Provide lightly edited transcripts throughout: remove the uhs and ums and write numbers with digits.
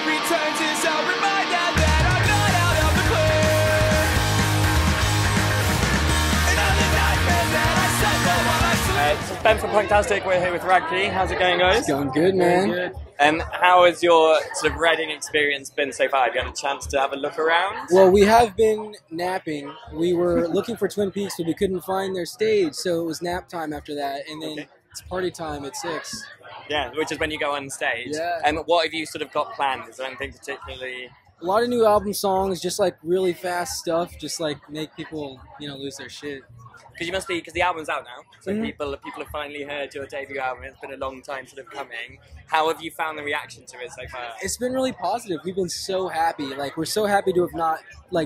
returns is a reminder that I'm not out of the clear. Another nightmare that I suffer while I sleep. This is Ben from Punktastic. We're here with Radkey. How's it going, guys? It's going good, man. How has your sort of Reading experience been so far? Have you had a chance to have a look around? Well, we have been napping. We were looking for Twin Peaks, but we couldn't find their stage, so it was nap time after that, and then it's party time at 6. Yeah, which is when you go on stage. Yeah. And what have you sort of got planned? Is there anything particularly? A lot of new album songs, just like really fast stuff, just like make people, lose their shit. Because you must be, because the album's out now, so people have finally heard your debut album. It's been a long time sort of coming. How have you found the reaction to it so far? It's been really positive. We've been so happy. Like, we're so happy to have not,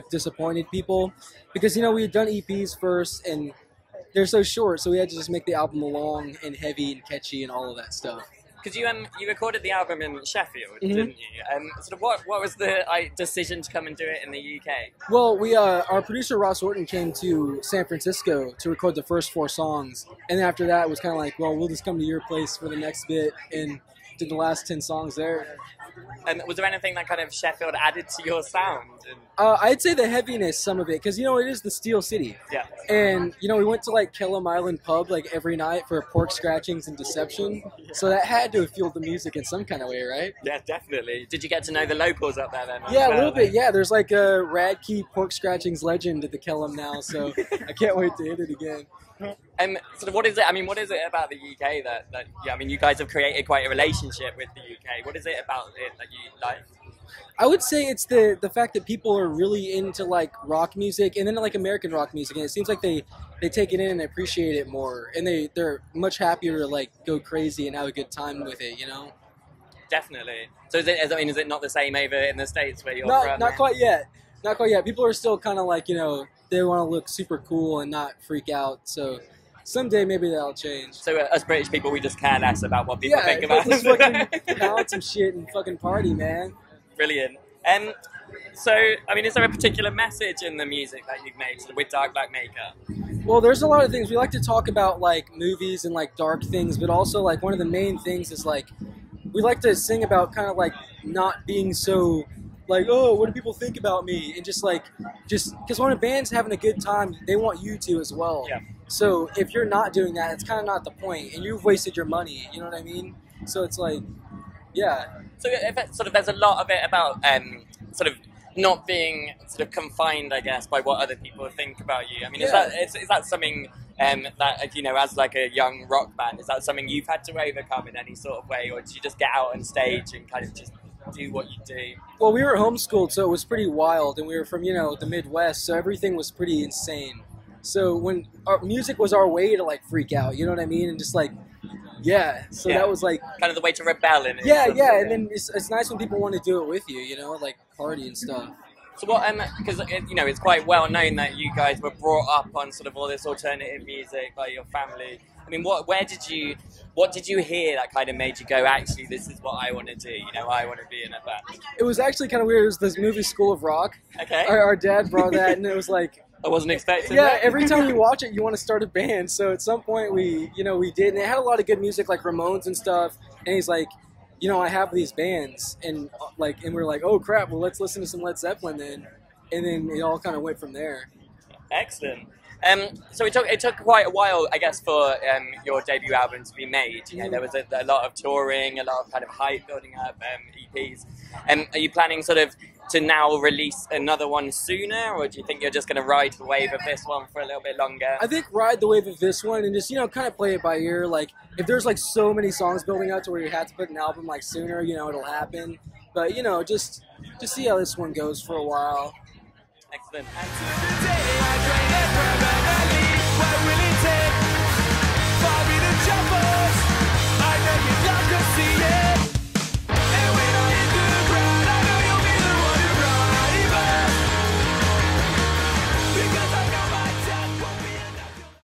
disappointed people. Because, we had done EPs first, and they're so short, so we had to just make the album long and heavy and catchy and all of that stuff. Because you recorded the album in Sheffield, didn't you? Sort of what was the decision to come and do it in the UK? Well, our producer Ross Orton came to San Francisco to record the first 4 songs, and then after that it was kind of like, well, we'll just come to your place for the next bit, and did the last 10 songs there. And was there anything that kind of Sheffield added to your sound? I'd say the heaviness, some of it, because it is the Steel City. Yeah. And we went to Kellam Island pub every night for pork scratchings and deception. So that had to have fueled the music in some kind of way, right? Yeah, definitely. Did you get to know the locals up there then? Yeah, a little bit. Yeah, there's a Radkey pork scratchings legend at the Kellam now, so I can't wait to hit it again. Sort of what is it? I mean, what is it about the UK that you guys have created quite a relationship with the UK. What is it about it that you like? I would say it's the fact that people are really into rock music and then American rock music, and it seems like they take it in and appreciate it more, and they're much happier to go crazy and have a good time with it, Definitely. So is it not the same over in the States where you're from? Not quite yet. Not quite yet. People are still kind of they want to look super cool and not freak out. So someday maybe that'll change. So us British people, we just care less about what people think about us. us. Fucking pound some shit and fucking party, man. Brilliant. So, I mean, is there a particular message in the music that you've made with Dark Black Maker? Well, there's a lot of things. We like to talk about movies and dark things, but also one of the main things is we like to sing about kind of not being so oh, what do people think about me? And just because when a band's having a good time, they want you to as well. Yeah. So if you're not doing that, it's kind of not the point, and you've wasted your money. You know what I mean? So it's yeah. So if it's there's a lot of it about sort of not being sort of confined, I guess, by what other people think about you. I mean, is that something that as a young rock band, is that something you've had to overcome in any sort of way, or did you just get out on stage and kind of just do what you do? Well, we were homeschooled, so it was pretty wild, and we were from the Midwest, so everything was pretty insane. So when our music was our way to freak out, you know what I mean, and just that was kind of the way to rebel in it. Yeah, and then it's nice when people want to do it with you, party and stuff. So what, because it's quite well known that you guys were brought up on sort of all this alternative music by your family. I mean, what did you hear that kind of made you go, actually, this is what I want to do? I want to be in a band. It was actually kind of weird. It was this movie School of Rock. Okay. Our dad brought that, and it was I wasn't expecting that. Yeah, every time you watch it, you want to start a band. So at some point we did, and it had a lot of good music like Ramones and stuff. And he's like, I have these bands, and we're like, oh crap, well let's listen to some Led Zeppelin then. And then it all kind of went from there. Excellent. So it took quite a while, I guess, for your debut album to be made. There was a lot of touring, a lot of kind of hype building up, EPs. Are you planning sort of to now release another one sooner, or do you think you're just going to ride the wave of this one for a little bit longer? I think ride the wave of this one and just, kind of play it by ear. If there's so many songs building up to where you have to put an album sooner, it'll happen. But, just see how this one goes for a while. Excellent. What will it take for me to jump us? I know you'd love to see